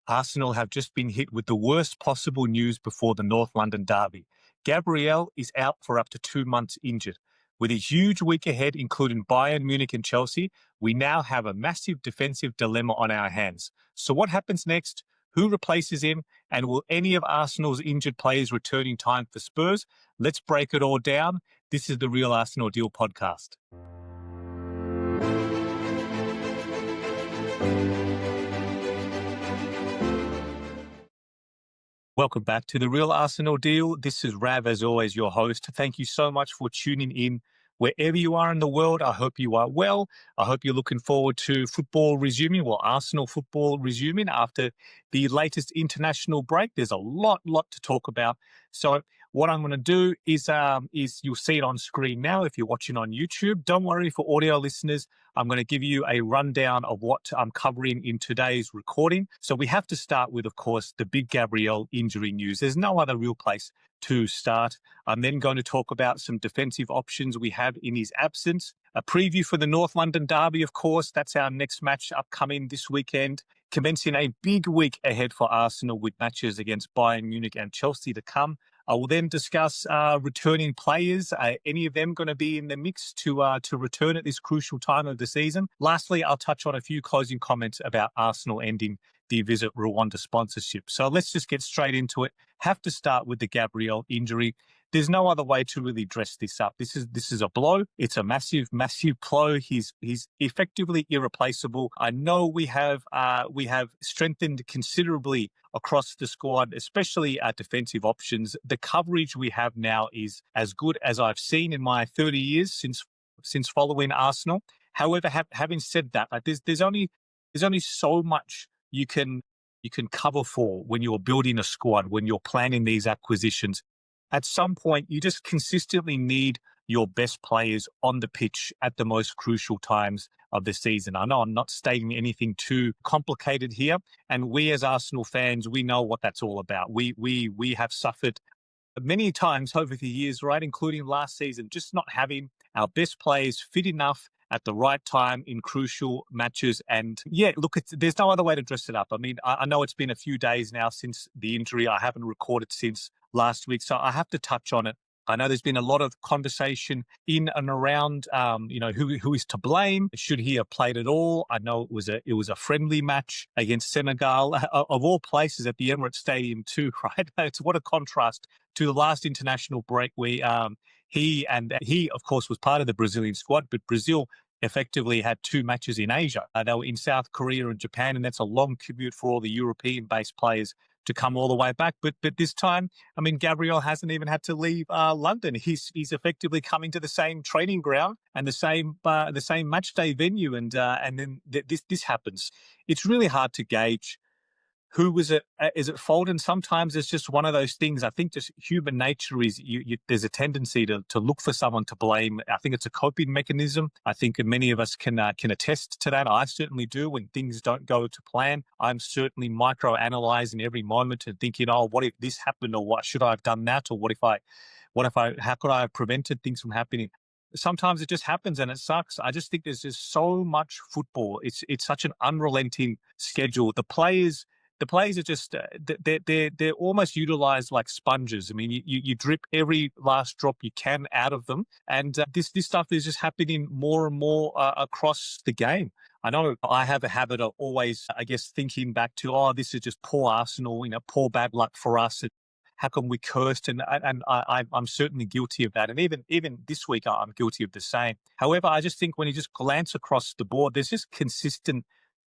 Arsenal have just been hit with the worst possible news before the North London derby. Gabriel is out for up to 2 months injured. With a huge week ahead, including Bayern Munich and Chelsea, we now have a massive defensive dilemma on our hands. So what happens next? Who replaces him? And will any of Arsenal's injured players return in time for Spurs? Let's break it all down. This is the Real Arsenal Deal podcast. Welcome back to the Real Arsenal Deal. This is Rav, as always, your host. Thank you so much for tuning in. Wherever you are in the world, I hope you are well. I hope you're looking forward to football resuming, Arsenal football resuming after the latest international break. There's a lot to talk about. So what I'm going to do is you'll see it on screen now if you're watching on YouTube. Don't worry, for audio listeners, I'm going to give you a rundown of what I'm covering in today's recording. So we have to start with, of course, the big Gabriel injury news. There's no other real place to start. I'm then going to talk about some defensive options we have in his absence. A preview for the North London derby, of course. That's our next match upcoming this weekend, commencing a big week ahead for Arsenal with matches against Bayern Munich and Chelsea to come. I will then discuss returning players. Any of them going to be in the mix to return at this crucial time of the season? Lastly, I'll touch on a few closing comments about Arsenal ending the Visit Rwanda sponsorship. So let's just get straight into it. Have to start with the Gabriel injury. There's no other way to really dress this up. This is a blow. It's a massive blow. He's effectively irreplaceable. I know we have strengthened considerably across the squad, especially our defensive options. The coverage we have now is as good as I've seen in my 30 years since following Arsenal. However, having said that, there's only so much you can cover for when you're building a squad, when you're planning these acquisitions. At some point, you just consistently need your best players on the pitch at the most crucial times of the season. I know I'm not stating anything too complicated here, and we as Arsenal fans, we know what that's all about. We have suffered many times over the years, right, including last season, just not having our best players fit enough at the right time in crucial matches. And yeah, look, there's no other way to dress it up. I mean, I know it's been a few days now since the injury. I haven't recorded since last week, so I have to touch on it. I know there's been a lot of conversation in and around, who is to blame. Should he have played at all? I know it was a friendly match against Senegal, of all places, at the Emirates Stadium too, right? It's what a contrast to the last international break where he, of course, was part of the Brazilian squad, but Brazil effectively had 2 matches in Asia. They were in South Korea and Japan, and that's a long commute for all the European-based players to come all the way back. But this time, I mean, Gabriel hasn't even had to leave London. He's effectively coming to the same training ground and the same match day venue, and then this happens. It's really hard to gauge who was it. Is it fault? And sometimes it's just one of those things. I think just human nature is there's a tendency to look for someone to blame. I think it's a coping mechanism. I think many of us can attest to that. I certainly do. When things don't go to plan, I'm certainly micro-analyzing every moment and thinking, oh, what if this happened, or what should I have done that, or how could I have prevented things from happening? Sometimes it just happens and it sucks. I just think there's just so much football. It's such an unrelenting schedule. The players are just they're almost utilized like sponges. I mean, you drip every last drop you can out of them, and this stuff is just happening more and more across the game. I know I have a habit of always, I guess, thinking back to, this is just poor Arsenal, poor bad luck for us. How come we cursed? And I'm certainly guilty of that. And even this week, I'm guilty of the same. However, I just think when you just glance across the board, there's just consistent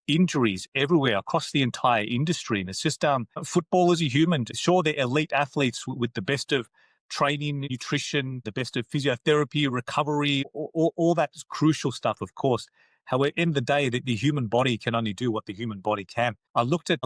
injuries everywhere across the entire industry. And it's just football is a human. Sure, they're elite athletes with the best of training, nutrition, the best of physiotherapy, recovery, all that crucial stuff, of course. However, in the day, the human body can only do what the human body can. I looked at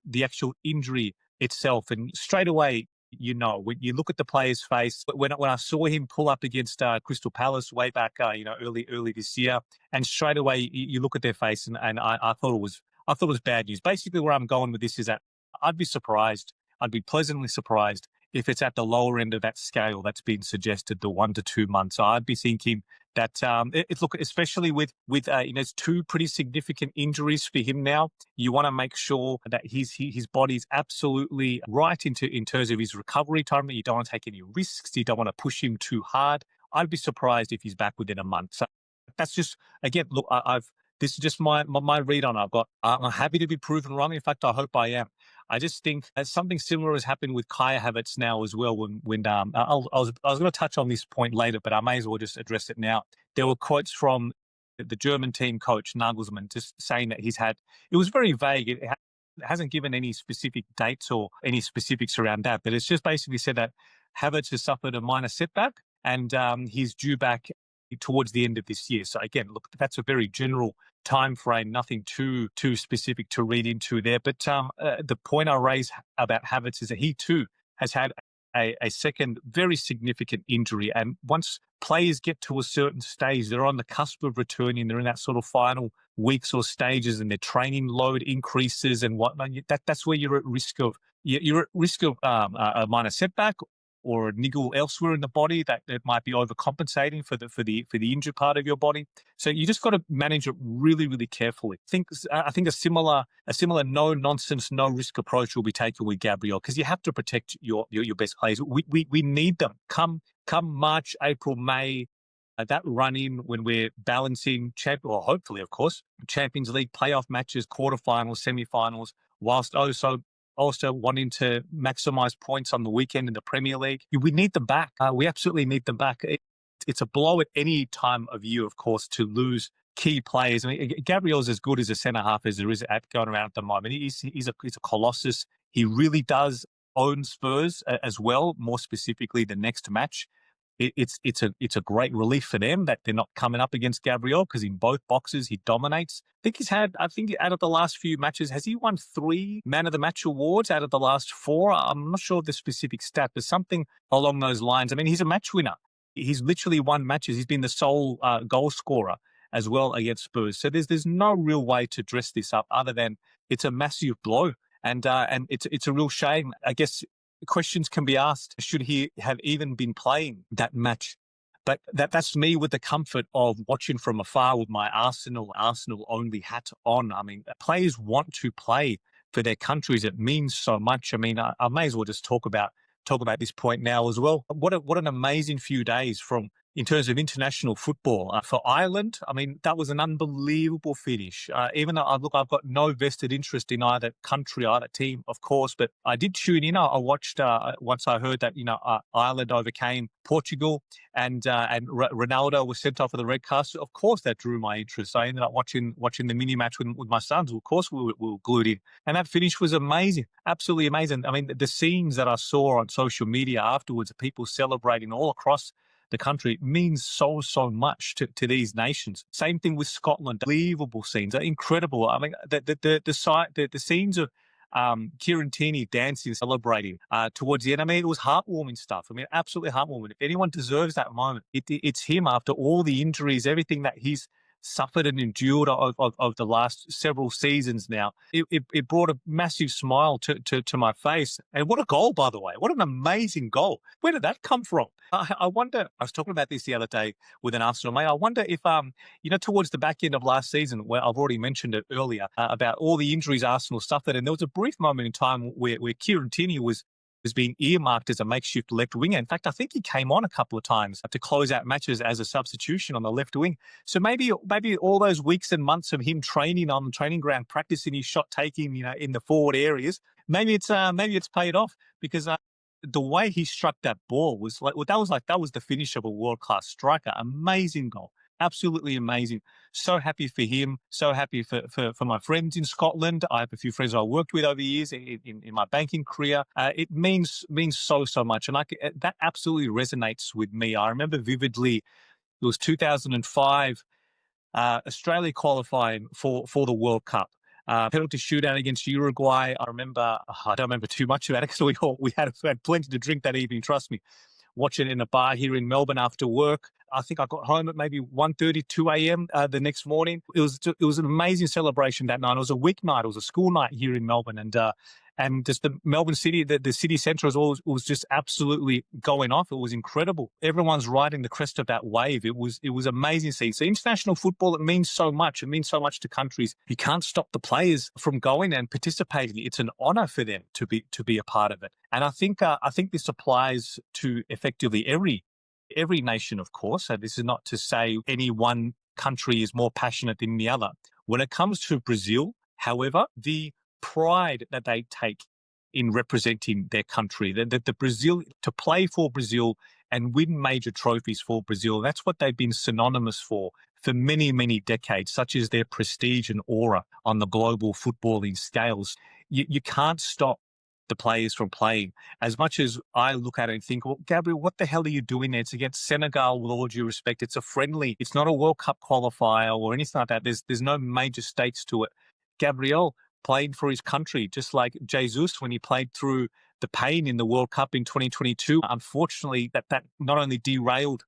the actual injury itself, and straight away, when you look at the player's face, when I saw him pull up against Crystal Palace way back, early this year, and straight away you look at their face, and I thought it was bad news. Basically, where I'm going with this is that I'd be pleasantly surprised if it's at the lower end of that scale that's been suggested, the 1 to 2 months. So I'd be thinking That look, especially with it's two pretty significant injuries for him now. You want to make sure that his body's absolutely right in terms of his recovery time. That you don't want to take any risks. You don't want to push him too hard. I'd be surprised if he's back within a month. So that's just, again, look, I've this is just my read on it. I'm happy to be proven wrong. In fact, I hope I am. I just think something similar has happened with Kai Havertz now as well. When I was going to touch on this point later, but I may as well just address it now. There were quotes from the German team coach Nagelsmann just saying that it was very vague. It hasn't given any specific dates or any specifics around that, but it's just basically said that Havertz has suffered a minor setback and he's due back towards the end of this year. So again, look, that's a very general time frame, nothing too specific to read into there. But the point I raise about Havertz is that he too has had a second very significant injury. And once players get to a certain stage, they're on the cusp of returning. They're in that sort of final weeks or stages, and their training load increases and whatnot. That's where you're at risk of a minor setback or a niggle elsewhere in the body that might be overcompensating for the injured part of your body. So you just got to manage it really, really carefully. I think a similar no nonsense, no risk approach will be taken with Gabriel, because you have to protect your best players. We need them. Come March, April, May, that run in when we're balancing hopefully, of course, Champions League playoff matches, quarterfinals, semi-finals, whilst also wanting to maximize points on the weekend in the Premier League. We need them back. We absolutely need them back. It's a blow at any time of year, of course, to lose key players. I mean, Gabriel's as good as a centre-half as there is going around at the moment. He's a colossus. He really does own Spurs as well, more specifically the next match. It's a great relief for them that they're not coming up against Gabriel, because in both boxes he dominates. I think out of the last few matches, has he won 3 Man of the Match awards out of the last 4? I'm not sure of the specific stat, but something along those lines. I mean, he's a match winner. He's literally won matches. He's been the sole goal scorer as well against Spurs. So there's no real way to dress this up other than it's a massive blow, and it's a real shame. I guess questions can be asked, should he have even been playing that match? But that's me with the comfort of watching from afar with my Arsenal only hat on. I mean, players want to play for their countries. It means so much. I mean, I may as well just talk about this point now as well. What an amazing few days in terms of international football. For Ireland, I mean, that was an unbelievable finish. Even though I've got no vested interest in either country, either team, of course, but I did tune in. I watched once I heard that Ireland overcame Portugal and Ronaldo was sent off for the red card. So of course, that drew my interest. I ended up watching the mini match with my sons. Of course, we were glued in, and that finish was amazing, absolutely amazing. I mean, the scenes that I saw on social media afterwards, people celebrating all across the country, means so much to these nations. Same thing with Scotland. Unbelievable scenes, incredible. I mean, the scenes of Kieran Tierney dancing, celebrating towards the end. I mean, it was heartwarming stuff. I mean, absolutely heartwarming. If anyone deserves that moment, it's him, after all the injuries, everything that he's suffered and endured of the last several seasons now. It brought a massive smile to my face. And what a goal, by the way. What an amazing goal. Where did that come from? I wonder, I was talking about this the other day with an Arsenal mate. I wonder if, towards the back end of last season, where I've already mentioned it earlier, about all the injuries Arsenal suffered. And there was a brief moment in time where Kieran Tierney was being earmarked as a makeshift left winger. In fact, I think he came on a couple of times to close out matches as a substitution on the left wing. So maybe all those weeks and months of him training on the training ground, practicing his shot taking, in the forward areas, maybe it's paid off, because the way he struck that ball was that was the finish of a world-class striker. Amazing goal. Absolutely amazing. So happy for him. So happy for my friends in Scotland. I have a few friends I worked with over the years in my banking career. It means so much. And that absolutely resonates with me. I remember vividly, it was 2005, Australia qualifying for the World Cup. Penalty shootout against Uruguay. I don't remember too much about it, because we had plenty to drink that evening, trust me. Watching it in a bar here in Melbourne after work. I think I got home at maybe 1:30, 2 a.m. The next morning. It was an amazing celebration that night. It was a weeknight. It was a school night here in Melbourne, and And just the Melbourne City, the city centre was just absolutely going off. It was incredible. Everyone's riding the crest of that wave. It was amazing to see. So international football, it means so much. It means so much to countries. You can't stop the players from going and participating. It's an honour for them to be a part of it. And I think this applies to effectively every nation, of course. So this is not to say any one country is more passionate than the other. When it comes to Brazil, however, the pride that they take in representing their country, that the Brazil, to play for Brazil and win major trophies for Brazil, that's what they've been synonymous for many, many decades, such as their prestige and aura on the global footballing scales. You can't stop the players from playing. As much as I look at it and think, well, Gabriel, what the hell are you doing there? It's against Senegal, with all due respect. It's a friendly. It's not a World Cup qualifier or anything like that. There's no major stakes to it. Gabriel played for his country, just like Jesus when he played through the pain in the World Cup in 2022. Unfortunately, that not only derailed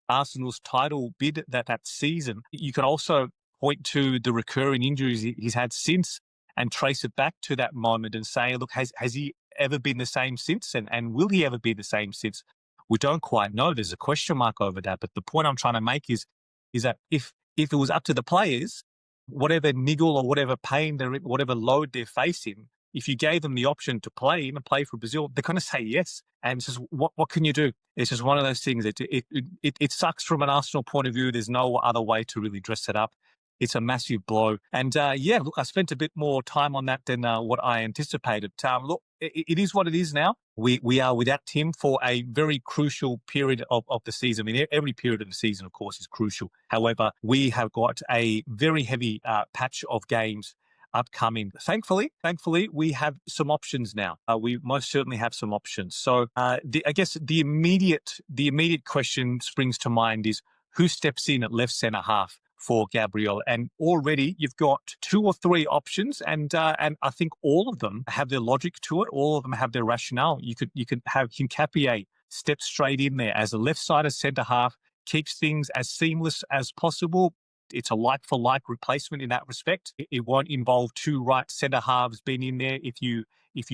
Arsenal's title bid that season, you can also point to the recurring injuries he's had since and trace it back to that moment and say, look, has he ever been the same since? And will he ever be the same since? We don't quite know. There's a question mark over that. But the point I'm trying to make is that if it was up to the players, whatever niggle or whatever pain, whatever load they're facing, if you gave them the option to play and play for Brazil, they're going to say yes. And it's just, what can you do? It's just one of those things. It sucks from an Arsenal point of view. There's no other way to really dress it up. It's a massive blow. And look, I spent a bit more time on that than what I anticipated. Look, it is what it is now. We are without Tim for a very crucial period of the season. I mean, every period of the season, of course, is crucial. However, we have got a very heavy patch of games upcoming. Thankfully, we have some options now. We most certainly have some options. So I guess the immediate question springs to mind is, who steps in at left centre half for Gabriel? And already you've got 2 or 3 options, and I think all of them have their logic to it. All of them have their rationale. You could have Hincapié step straight in there as a left-sided centre half, keeps things as seamless as possible. It's a like-for-like replacement in that respect. It won't involve 2 right centre halves being in there if you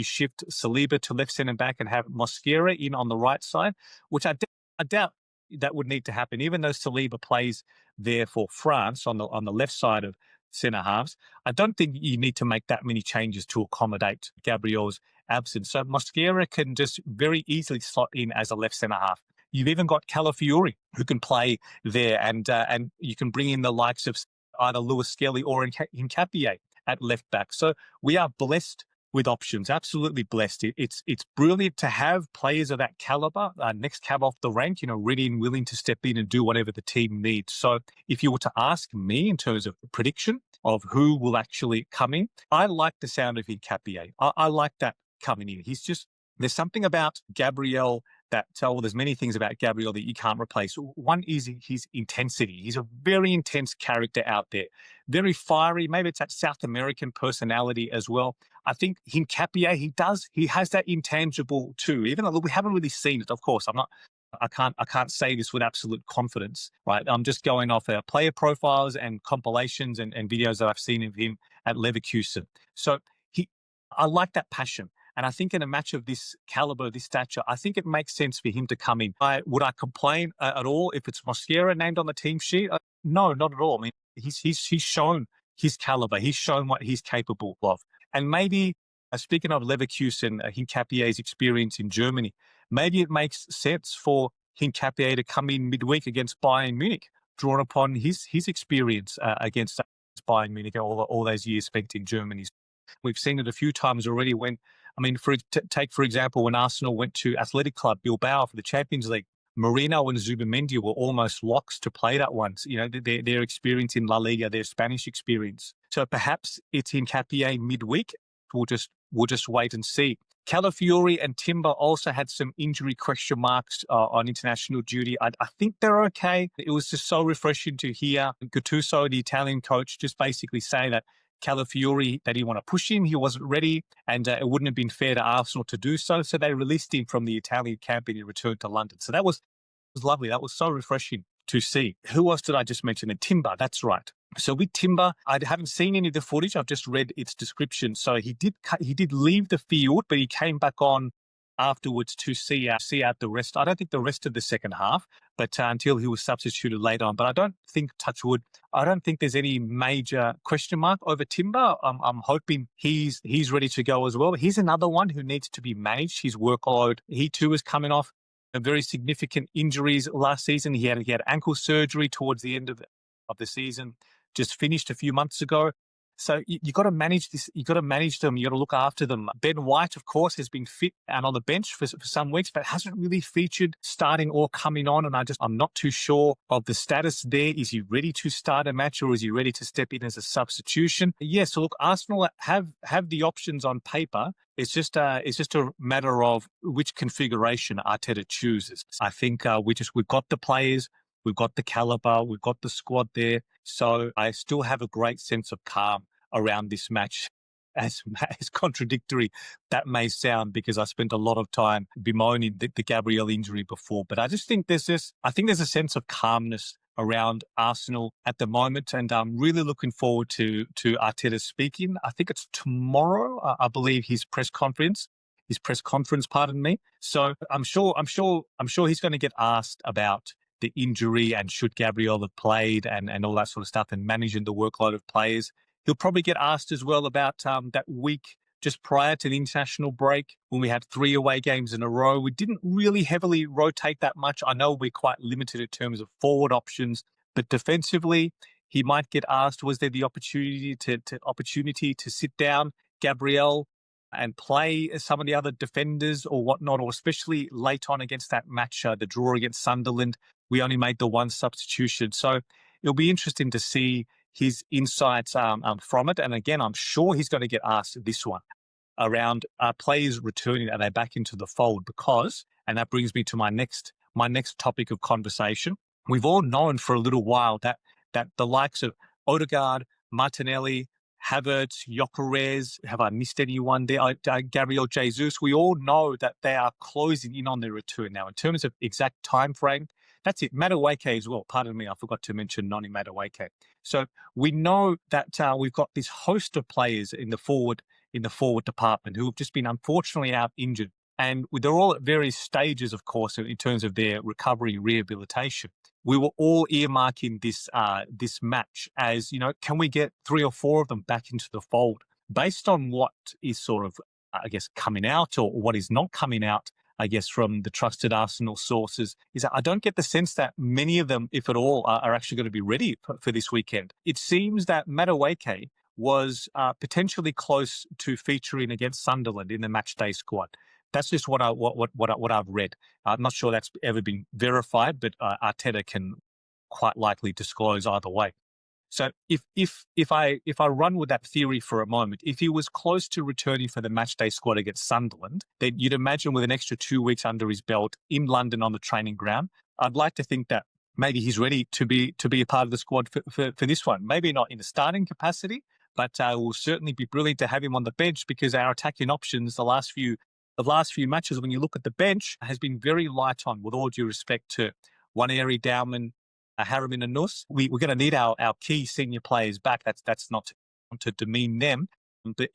shift Saliba to left centre back and have Mosquera in on the right side, which I doubt that would need to happen. Even though Saliba plays there for France on the left side of centre halves, I don't think you need to make that many changes to accommodate Gabriel's absence. So Mosquera can just very easily slot in as a left centre half. You've even got Calafiori who can play there, and you can bring in the likes of either Lewis Skelly or Hincapié at left back. So we are blessed with options, absolutely blessed. It's brilliant to have players of that caliber, next cab off the rank, ready and willing to step in and do whatever the team needs. So if you were to ask me in terms of prediction of who will actually come in, I like the sound of Hincapié. I like that coming in. There's something about Gabriel there's many things about Gabriel that you can't replace. One is his intensity. He's a very intense character out there, very fiery. Maybe it's that South American personality as well. I think Hincapié, he has that intangible too, even though we haven't really seen it. Of course, I can't say this with absolute confidence, right? I'm just going off our player profiles and compilations and videos that I've seen of him at Leverkusen. So I like that passion. And I think in a match of this caliber, this stature, I think it makes sense for him to come in. Would I complain at all if it's Mosquera named on the team sheet? No, not at all. I mean, he's shown his caliber. He's shown what he's capable of. And maybe, speaking of Leverkusen, Hincapié's experience in Germany, maybe it makes sense for Hincapié to come in midweek against Bayern Munich, drawn upon his experience against Bayern Munich all those years spent in Germany. We've seen it a few times already take, for example, when Arsenal went to Athletic Club Bilbao for the Champions League, Moreno and Zubimendi were almost locks to play that one. Their experience in La Liga, their Spanish experience. So perhaps it's in Hincapié midweek. We'll just wait and see. Calafiori and Timber also had some injury question marks on international duty. I think they're okay. It was just so refreshing to hear Gattuso, the Italian coach, just basically say that Calafiori, that he want to push him, he wasn't ready, and it wouldn't have been fair to Arsenal to do so. So they released him from the Italian camp and he returned to London. So that was lovely. That was so refreshing to see. Who else did I just mention? And Timber, that's right. So with Timber, I haven't seen any of the footage. I've just read its description. So he did leave the field, but he came back on afterwards to see out the rest. I don't think the rest of the second half, but until he was substituted later on. But I don't think, touch wood, I don't think there's any major question mark over Timber. I'm hoping he's ready to go as well. He's another one who needs to be managed. His workload. He too is coming off a very significant injuries last season. He had ankle surgery towards the end of the season, just finished a few months ago. So you got to manage this. You got to manage them. You got to look after them. Ben White, of course, has been fit and on the bench for some weeks, but hasn't really featured starting or coming on. And I'm not too sure of the status there. Is he ready to start a match, or is he ready to step in as a substitution? Yeah. So look, Arsenal have the options on paper. It's just a matter of which configuration Arteta chooses. I think we've got the players. We've got the caliber, we've got the squad there. So I still have a great sense of calm around this match, as contradictory that may sound, because I spent a lot of time bemoaning the Gabriel injury before. But I just think there's a sense of calmness around Arsenal at the moment, and I'm really looking forward to Arteta speaking. I think it's tomorrow, I believe, his press conference, pardon me. So I'm sure he's going to get asked about the injury and should Gabriel have played and all that sort of stuff, and managing the workload of players. He'll probably get asked as well about that week just prior to the international break when we had 3 away games in a row. We didn't really heavily rotate that much. I know we're quite limited in terms of forward options, but defensively, he might get asked, was there the opportunity to sit down Gabriel and play some of the other defenders or whatnot, or especially late on against that match, the draw against Sunderland, we only made the one substitution. So it'll be interesting to see his insights from it. And again, I'm sure he's going to get asked this one around players returning. Are they back into the fold? Because, and that brings me to my next topic of conversation. We've all known for a little while that the likes of Odegaard, Martinelli, Havertz, Gyökeres, have I missed anyone there? Gabriel Jesus, we all know that they are closing in on their return now. In terms of exact time frame, that's it. Madueke as well. Pardon me, I forgot to mention Noni Madueke. So we know that we've got this host of players in the forward department who have just been unfortunately out injured. And they're all at various stages, of course, in terms of their recovery and rehabilitation. We were all earmarking this match as, can we get 3 or 4 of them back into the fold? Based on what is sort of, I guess, coming out or what is not coming out, I guess, from the trusted Arsenal sources, is that I don't get the sense that many of them, if at all, are actually going to be ready for this weekend. It seems that Madueke was potentially close to featuring against Sunderland in the matchday squad. That's just what I've read. I'm not sure that's ever been verified, but Arteta can quite likely disclose either way. So if I run with that theory for a moment, if he was close to returning for the matchday squad against Sunderland, then you'd imagine with an extra 2 weeks under his belt in London on the training ground, I'd like to think that maybe he's ready to be a part of the squad for this one. Maybe not in the starting capacity, but it will certainly be brilliant to have him on the bench, because our attacking options the last few matches, when you look at the bench, has been very light on, with all due respect to Waneri, Dowman, Harriman and Nuss. We're going to need our key senior players back. That's not to demean them. But,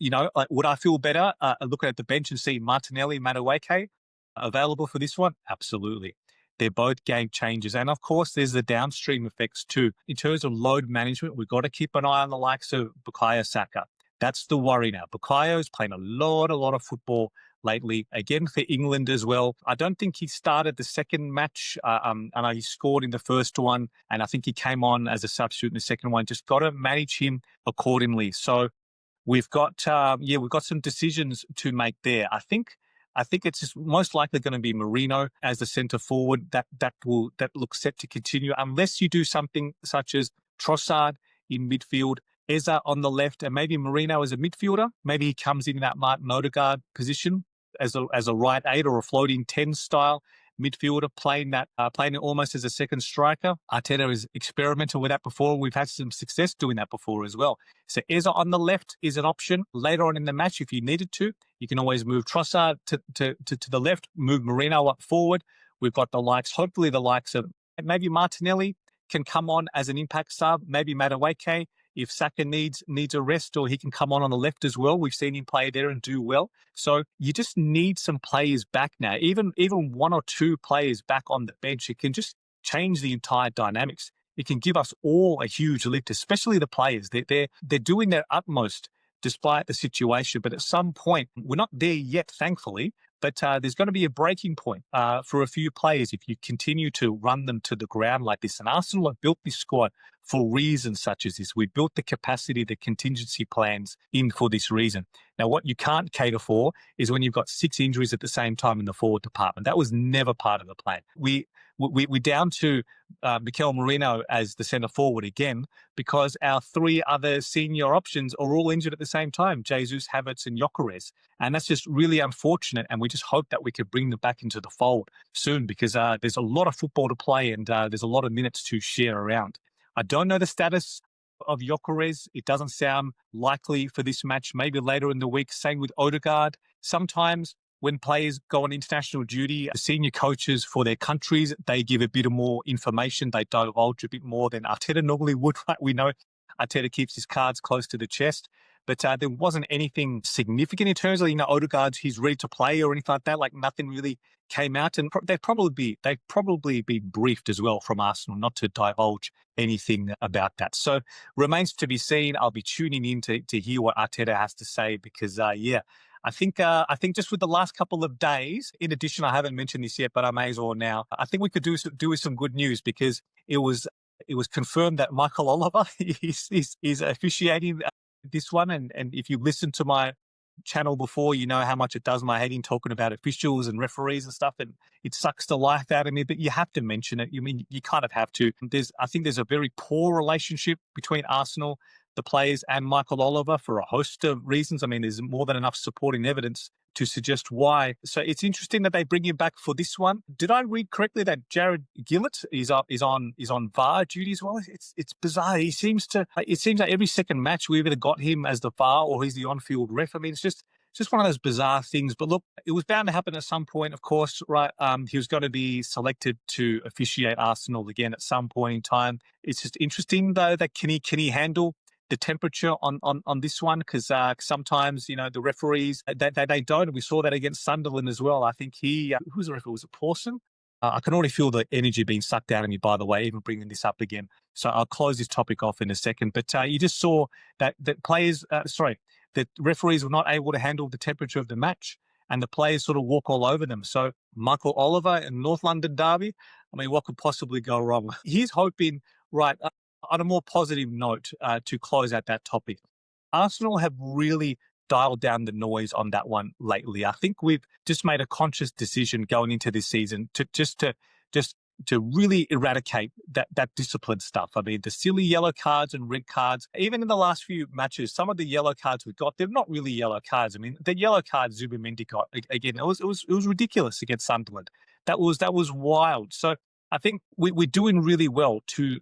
would I feel better looking at the bench and see Martinelli, Madueke available for this one? Absolutely. They're both game changers. And of course, there's the downstream effects too. In terms of load management, we've got to keep an eye on the likes of Bukayo Saka. That's the worry now. Bukayo is playing a lot of football lately, again for England as well. I don't think he started the second match. I know he scored in the first one, and I think he came on as a substitute in the second one. Just got to manage him accordingly. So we've got some decisions to make there. I think it's just most likely going to be Merino as the centre forward. That looks set to continue, unless you do something such as Trossard in midfield, Eza on the left, and maybe Merino as a midfielder. Maybe he comes in that Martin Odegaard position as a right 8 or a floating 10 style midfielder, playing it almost as a second striker. Arteta has experimented with that before. We've had some success doing that before as well. So Eza on the left is an option. Later on in the match, if you needed to, you can always move Trossard to the left, move Merino up forward. We've got hopefully the likes of maybe Martinelli can come on as an impact sub, maybe Madueke. If Saka needs a rest, or he can come on the left as well. We've seen him play there and do well. So you just need some players back now. Even one or two players back on the bench, it can just change the entire dynamics. It can give us all a huge lift, especially the players. They're doing their utmost despite the situation. But at some point, we're not there yet, thankfully. But there's going to be a breaking point for a few players if you continue to run them to the ground like this. And Arsenal have built this squad for reasons such as this. We built the capacity, the contingency plans in for this reason. Now, what you can't cater for is when you've got 6 injuries at the same time in the forward department. That was never part of the plan. We're down to Mikel Merino as the centre forward again because our 3 other senior options are all injured at the same time, Jesus, Havertz and Gyökeres. And that's just really unfortunate. And we just hope that we could bring them back into the fold soon because there's a lot of football to play and there's a lot of minutes to share around. I don't know the status of Gyökeres. It doesn't sound likely for this match, maybe later in the week. Same with Odegaard. Sometimes when players go on international duty, the senior coaches for their countries, they give a bit more information. They divulge a bit more than Arteta normally would, right? We know Arteta keeps his cards close to the chest. But there wasn't anything significant in terms of, Odegaard, he's ready to play or anything like that. Like nothing really came out. And they'd probably be briefed as well from Arsenal not to divulge anything about that. So remains to be seen. I'll be tuning in to hear what Arteta has to say because, I think just with the last couple of days, in addition, I haven't mentioned this yet, but I may as well now. I think we could do with some good news because it was confirmed that Michael Oliver is officiating this one. And if you listen to my channel before, you know how much it does my head in talking about officials and referees and stuff. And it sucks the life out of me, but you have to mention it. You kind of have to. I think there's a very poor relationship between Arsenal, the players, and Michael Oliver for a host of reasons. There's more than enough supporting evidence to suggest why. So it's interesting that they bring him back for this one. Did I read correctly that Jared Gillett is on VAR duty as well? It's bizarre. It seems like every second match we've either got him as the VAR or he's the on-field ref. It's just one of those bizarre things. But look, it was bound to happen at some point, of course, right? He was going to be selected to officiate Arsenal again at some point in time. It's just interesting though that can he handle the temperature on this one because sometimes the referees they don't. We saw that against Sunderland as well. I think who's the referee? Was it Pawson? I can already feel the energy being sucked out of me. By the way, even bringing this up again. So I'll close this topic off in a second. But you just saw that that referees were not able to handle the temperature of the match, and the players sort of walk all over them. So Michael Oliver in North London derby. What could possibly go wrong? He's hoping right. On a more positive note, to close out that topic, Arsenal have really dialed down the noise on that one lately. I think we've just made a conscious decision going into this season to really eradicate that discipline stuff. The silly yellow cards and red cards, even in the last few matches, some of the yellow cards we got, they're not really yellow cards. The yellow card Zubimendi got, again, it was ridiculous against Sunderland. That was wild. So I think we're doing really well to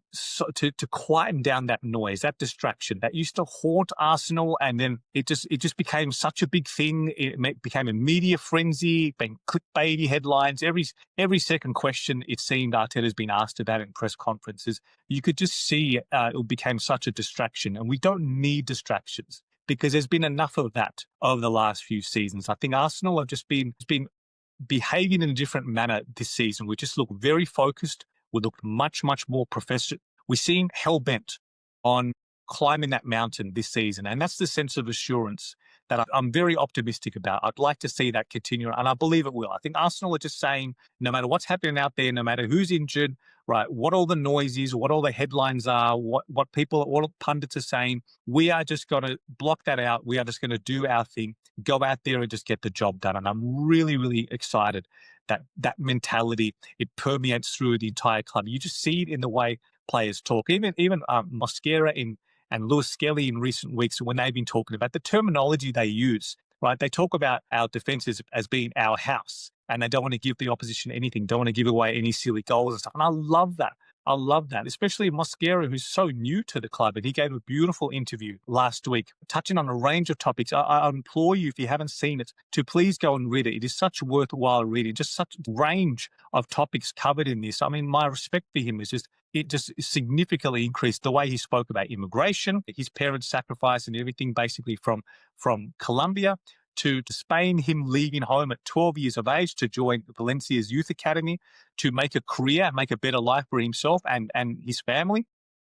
quieten down that noise, that distraction that used to haunt Arsenal, and then it just became such a big thing. It became a media frenzy, being clickbaity headlines. Every second question it seemed Arteta's been asked about in press conferences. You could just see it became such a distraction, and we don't need distractions because there's been enough of that over the last few seasons. I think Arsenal have just been behaving in a different manner this season. We just look very focused. We look much, much more professional. We seem hell-bent on climbing that mountain this season. And that's the sense of assurance that I'm very optimistic about. I'd like to see that continue, and I believe it will. I think Arsenal are just saying, no matter what's happening out there, no matter who's injured, right, what all the noise is, what all the headlines are, what pundits are saying, we are just going to block that out. We are just going to do our thing, go out there and just get the job done. And I'm really, really excited that mentality, it permeates through the entire club. You just see it in the way players talk. Even Mosquera and Lewis Skelly in recent weeks, when they've been talking about the terminology they use, right? They talk about our defence as being our house, and they don't want to give the opposition anything, don't want to give away any silly goals and stuff. And I love that. I love that, especially Mosquera, who's so new to the club. And he gave a beautiful interview last week, touching on a range of topics. I implore you, if you haven't seen it, to please go and read it. It is such worthwhile reading, just such range of topics covered in this. My respect for him is just it just significantly increased the way he spoke about immigration, his parents' sacrifice and everything, basically from Colombia to Spain, him leaving home at 12 years of age to join Valencia's youth academy to make a career, make a better life for himself and his family.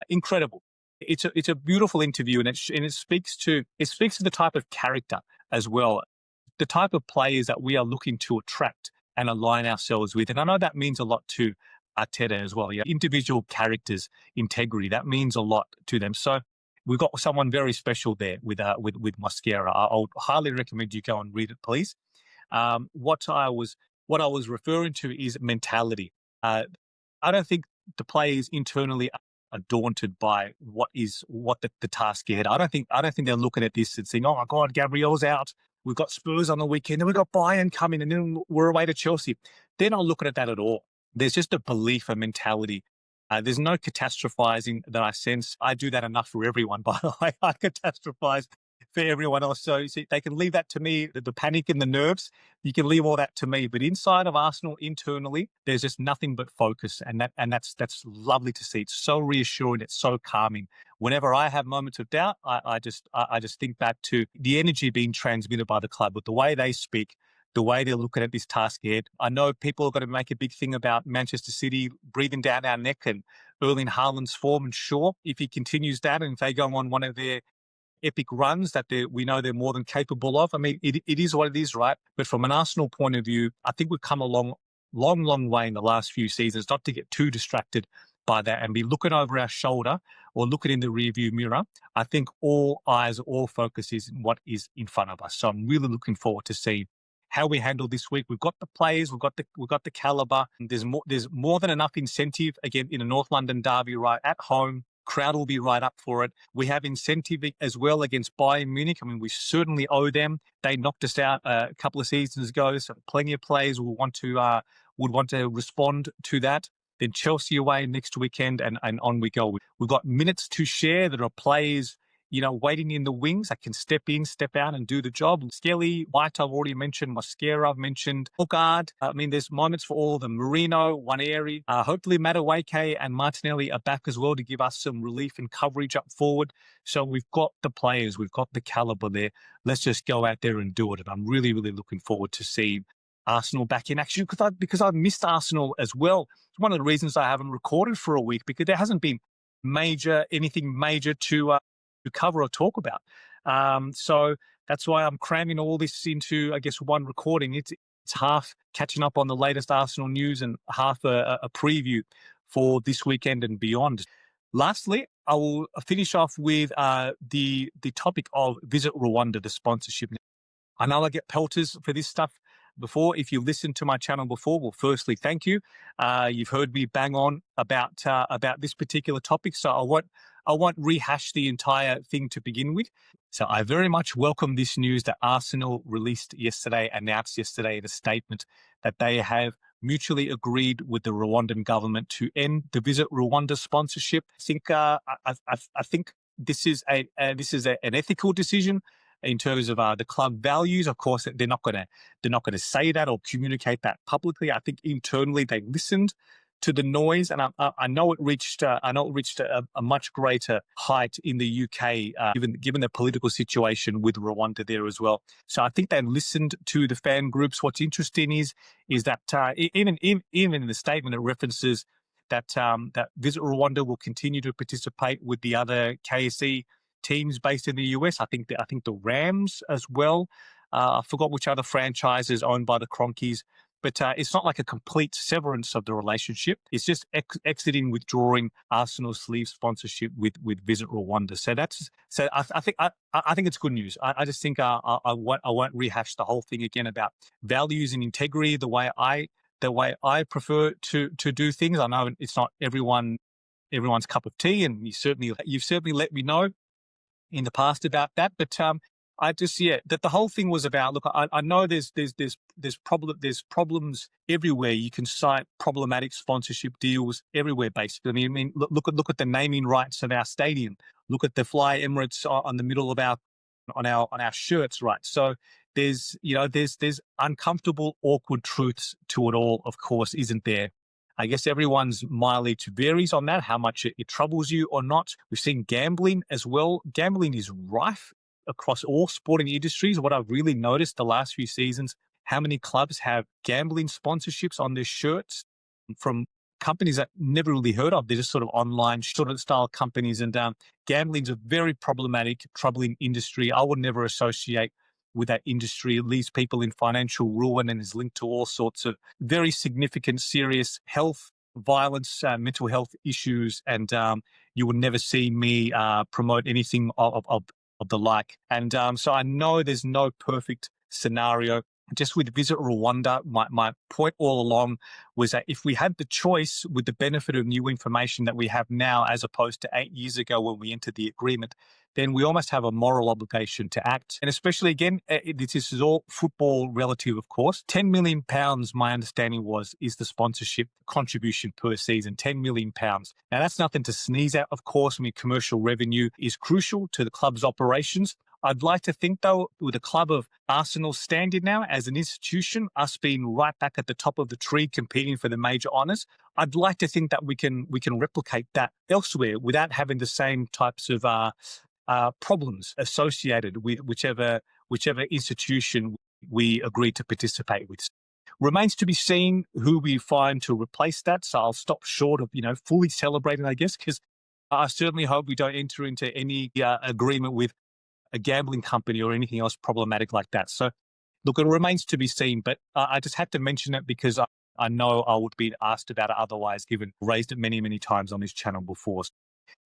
Incredible. It's a beautiful interview, and it speaks to the type of character as well, the type of players that we are looking to attract and align ourselves with. And I know that means a lot to Arteta as well. Yeah, individual characters, integrity, that means a lot to them. So we've got someone very special there with Mosquera. I'll highly recommend you go and read it, please. What I was referring to is mentality. I don't think the players internally are daunted by what the task ahead. I don't think they're looking at this and saying, "Oh my God, Gabriel's out. We've got Spurs on the weekend, and we've got Bayern coming, and then we're away to Chelsea." They're not looking at that at all. There's just a belief, a mentality. There's no catastrophizing that I sense. I do that enough for everyone, by the way. I catastrophize for everyone else. So see, they can leave that to me, the panic and the nerves. You can leave all that to me. But inside of Arsenal, internally, there's just nothing but focus, and that's lovely to see. It's so reassuring. It's so calming. Whenever I have moments of doubt, I just think back to the energy being transmitted by the club, with the way they speak, the way they're looking at this task ahead. I know people are going to make a big thing about Manchester City breathing down our neck and Erling Haaland's form. And sure, if he continues that, and if they go on one of their epic runs that we know they're more than capable of, I mean, it is what it is, right? But from an Arsenal point of view, I think we've come a long way in the last few seasons not to get too distracted by that and be looking over our shoulder or looking in the rearview mirror. I think all eyes, all focus is in what is in front of us. So I'm really looking forward to seeing how we handle this week. We've got the players, we've got the caliber. There's more than enough incentive again in a North London derby right at home. Crowd will be right up for it. We have incentive as well against Bayern Munich. I mean, we certainly owe them. They knocked us out a couple of seasons ago, so plenty of players will want to respond to that. Then Chelsea away next weekend, and on we go. We've got minutes to share. There are players, waiting in the wings that can step in, step out and do the job. Skelly, White, I've already mentioned. Mosquera, I've mentioned. Odegaard. I mean, there's moments for all of them. Marino, Waneri. Hopefully Madueke and Martinelli are back as well to give us some relief and coverage up forward. So we've got the players. We've got the caliber there. Let's just go out there and do it. And I'm really, really looking forward to seeing Arsenal back in action because I've missed Arsenal as well. It's one of the reasons I haven't recorded for a week, because there hasn't been anything major to cover or talk about. So that's why I'm cramming all this into, I guess, one recording. It's half catching up on the latest Arsenal news and half a preview for this weekend and beyond. Lastly, I will finish off with the topic of Visit Rwanda, the sponsorship. I know I get pelters for this stuff before. If you listened to my channel before, well, firstly, thank you. You've heard me bang on about this particular topic, so I won't rehash the entire thing to begin with. So I very much welcome this news that Arsenal announced yesterday in a statement that they have mutually agreed with the Rwandan government to end the Visit Rwanda sponsorship. I think this is an ethical decision in terms of the club values. Of course, they're not going to say that or communicate that publicly. I think internally they listened to the noise, and I know it reached a much greater height in the UK, given the political situation with Rwanda there as well. So I think they listened to the fan groups. What's interesting is that even in the statement it references that Visit Rwanda will continue to participate with the other KSE teams based in the US. I think the Rams as well. I forgot which other franchise is owned by the Cronkies. But it's not like a complete severance of the relationship. It's just exiting, withdrawing Arsenal's sleeve sponsorship with Visit Rwanda. So I think it's good news. I just think I won't rehash the whole thing again about values and integrity the way I prefer to do things. I know it's not everyone's cup of tea, and you've certainly let me know in the past about that. But that the whole thing was about, look, I know there's problems everywhere. You can cite problematic sponsorship deals everywhere, basically. I mean, look at the naming rights of our stadium. Look at the Fly Emirates on the middle of on our shirts, right? So there's uncomfortable, awkward truths to it all, of course, isn't there? I guess everyone's mileage varies on that, how much it troubles you or not. We've seen gambling as well. Gambling is rife across all sporting industries. What I've really noticed the last few seasons, how many clubs have gambling sponsorships on their shirts from companies that never really heard of. They're just sort of online sort of style companies. And gambling's a very problematic, troubling industry. I would never associate with that industry. It leaves people in financial ruin and is linked to all sorts of very significant, serious health, violence, mental health issues. And you would never see me promote anything of the like. And so I know there's no perfect scenario. Just with Visit Rwanda, my point all along was that if we had the choice with the benefit of new information that we have now, as opposed to 8 years ago when we entered the agreement, then we almost have a moral obligation to act. And especially, again, this is all football relative, of course. £10 million, my understanding is the sponsorship contribution per season, £10 million. Now, that's nothing to sneeze at, of course. I mean, commercial revenue is crucial to the club's operations. I'd like to think, though, with the club of Arsenal's standing now as an institution, us being right back at the top of the tree competing for the major honours, I'd like to think that we can replicate that elsewhere without having the same types of problems associated with whichever institution we agree to participate with. Remains to be seen who we find to replace that. So I'll stop short of fully celebrating, I guess, because I certainly hope we don't enter into any agreement with a gambling company or anything else problematic like that. So, look, it remains to be seen, but I just had to mention it because I know I would be asked about it otherwise, given raised it many, many times on this channel before.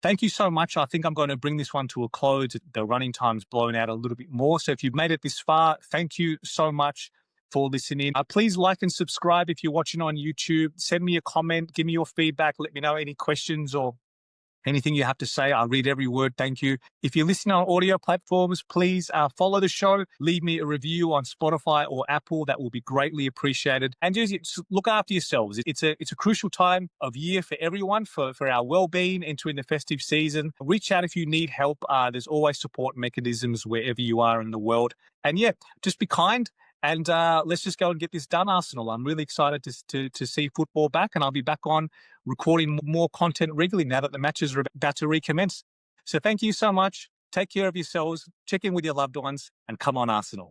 Thank you so much. I think I'm going to bring this one to a close. The running time's blown out a little bit more. So if you've made it this far, thank you so much for listening. Please like and subscribe if you're watching on YouTube. Send me a comment. Give me your feedback. Let me know any questions or anything you have to say. I read every word. Thank you. If you're listening on audio platforms, please follow the show. Leave me a review on Spotify or Apple. That will be greatly appreciated. And just look after yourselves. It's a crucial time of year for everyone, for our well-being entering the festive season. Reach out if you need help. There's always support mechanisms wherever you are in the world. And yeah, just be kind. And let's just go and get this done, Arsenal. I'm really excited to see football back, and I'll be back on recording more content regularly now that the matches are about to recommence. So thank you so much. Take care of yourselves, check in with your loved ones, and come on, Arsenal.